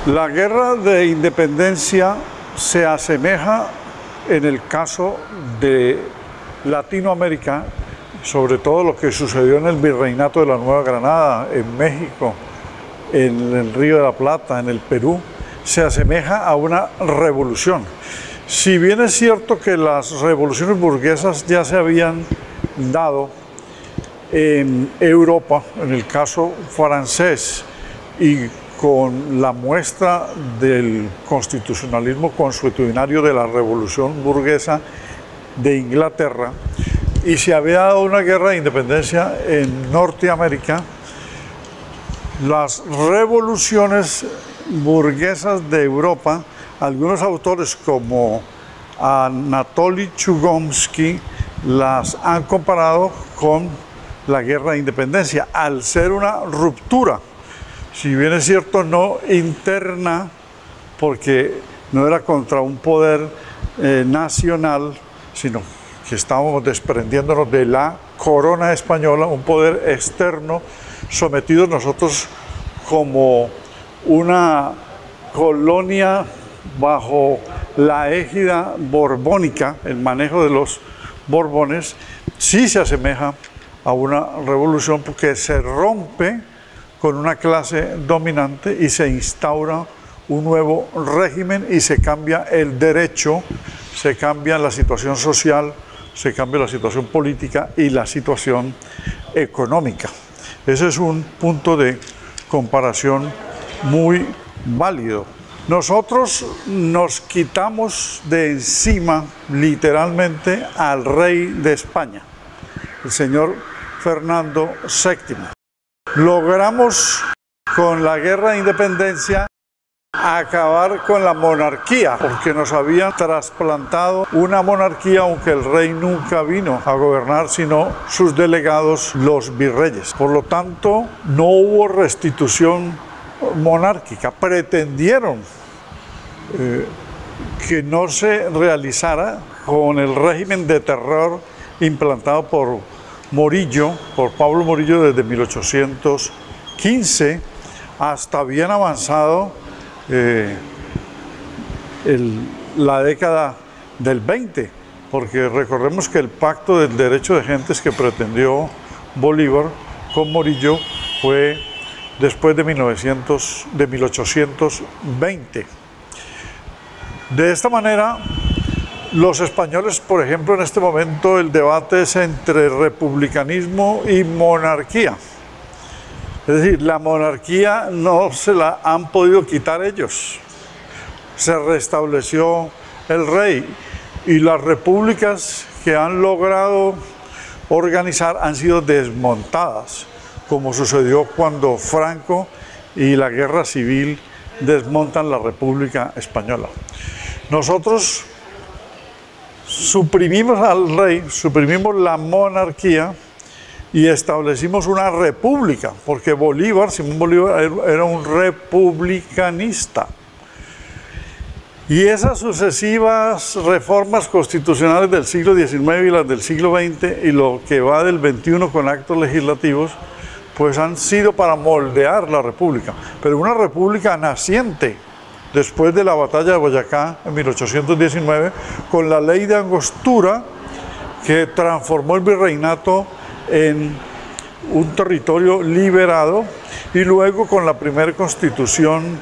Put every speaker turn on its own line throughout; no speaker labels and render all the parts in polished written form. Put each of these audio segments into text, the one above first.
La guerra de independencia se asemeja en el caso de Latinoamérica, sobre todo lo que sucedió en el Virreinato de la Nueva Granada, en México, en el Río de la Plata, en el Perú, se asemeja a una revolución. Si bien es cierto que las revoluciones burguesas ya se habían dado en Europa, en el caso francés, y con la muestra del constitucionalismo consuetudinario de la revolución burguesa de Inglaterra, y se había dado una guerra de independencia en Norteamérica, las revoluciones burguesas de Europa, algunos autores como Anatoly Chugomsky las han comparado con la guerra de independencia, al ser una ruptura, si bien es cierto no interna, porque no era contra un poder nacional, sino que estábamos desprendiéndonos de la corona española, un poder externo, sometidos nosotros como una colonia bajo la égida borbónica, el manejo de los Borbones, sí se asemeja a una revolución porque se rompe con una clase dominante y se instaura un nuevo régimen y se cambia el derecho, se cambia la situación social, se cambia la situación política y la situación económica. Ese es un punto de comparación muy válido. Nosotros nos quitamos de encima literalmente al rey de España, el señor Fernando VII. Logramos con la guerra de independencia acabar con la monarquía, porque nos habían trasplantado una monarquía, aunque el rey nunca vino a gobernar, sino sus delegados, los virreyes. Por lo tanto, no hubo restitución monárquica. Pretendieron que no se realizara con el régimen de terror implantado por Morillo, por Pablo Morillo, desde 1815 hasta bien avanzado la década del 20, porque recordemos que el pacto del derecho de gentes que pretendió Bolívar con Morillo fue después de 1820. De esta manera, los españoles, por ejemplo, en este momento el debate es entre republicanismo y monarquía. Es decir, la monarquía no se la han podido quitar ellos. Se restableció el rey y las repúblicas que han logrado organizar han sido desmontadas, como sucedió cuando Franco y la guerra civil desmontan la República Española. Nosotros suprimimos al rey, suprimimos la monarquía y establecimos una república, porque Simón Bolívar era un republicanista. Y esas sucesivas reformas constitucionales del siglo XIX y las del siglo XX y lo que va del XXI con actos legislativos, pues han sido para moldear la república, pero una república naciente después de la batalla de Boyacá en 1819, con la ley de Angostura que transformó el virreinato en un territorio liberado, y luego con la primera constitución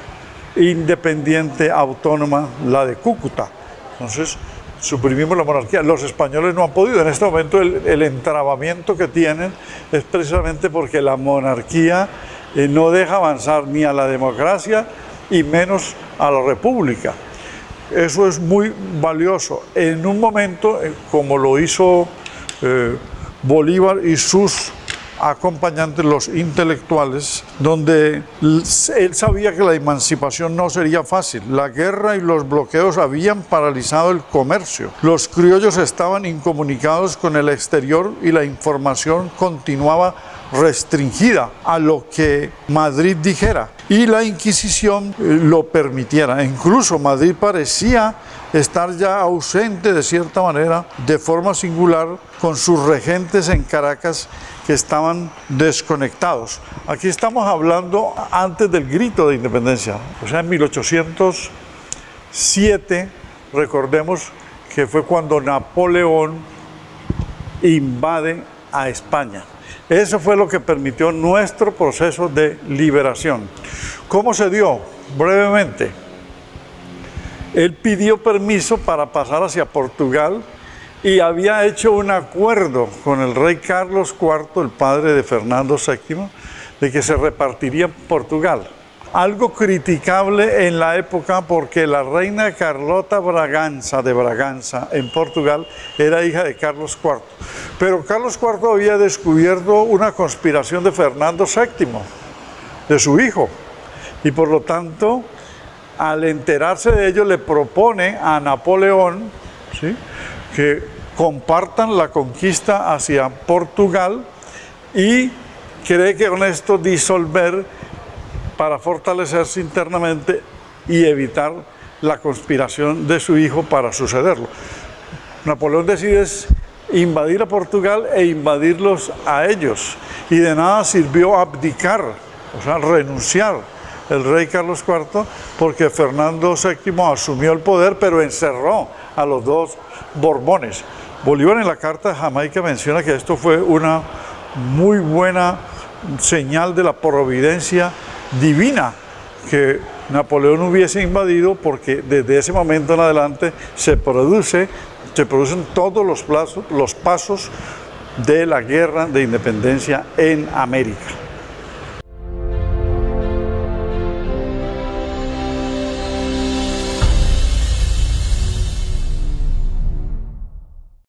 independiente autónoma, la de Cúcuta. Entonces suprimimos la monarquía. Los españoles no han podido. En este momento el entrabamiento que tienen es precisamente porque la monarquía no deja avanzar ni a la democracia y menos a la república. Eso es muy valioso. En un momento, como lo hizo Bolívar y sus acompañantes, los intelectuales, donde él sabía que la emancipación no sería fácil. La guerra y los bloqueos habían paralizado el comercio. Los criollos estaban incomunicados con el exterior y la información continuaba restringida a lo que Madrid dijera y la Inquisición lo permitiera. Incluso Madrid parecía estar ya ausente de cierta manera, de forma singular, con sus regentes en Caracas que estaban desconectados. Aquí estamos hablando antes del grito de independencia, o sea, en 1807, recordemos que fue cuando Napoleón invade a España. Eso fue lo que permitió nuestro proceso de liberación. ¿Cómo se dio? Brevemente. Él pidió permiso para pasar hacia Portugal y había hecho un acuerdo con el rey Carlos IV, el padre de Fernando VII, de que se repartiría Portugal. Algo criticable en la época porque la reina Carlota Braganza de Braganza en Portugal era hija de Carlos IV. Pero Carlos IV había descubierto una conspiración de Fernando VII, de su hijo, y por lo tanto, al enterarse de ello, le propone a Napoleón, ¿sí?, que compartan la conquista hacia Portugal y cree que con esto disolver para fortalecerse internamente y evitar la conspiración de su hijo para sucederlo. Napoleón decide invadir a Portugal e invadirlos a ellos, y de nada sirvió abdicar, o sea, renunciar el rey Carlos IV, porque Fernando VII asumió el poder, pero encerró a los dos Borbones. Bolívar en la Carta de Jamaica menciona que esto fue una muy buena señal de la providencia divina, que Napoleón hubiese invadido, porque desde ese momento en adelante se producen todos los pasos de la guerra de independencia en América.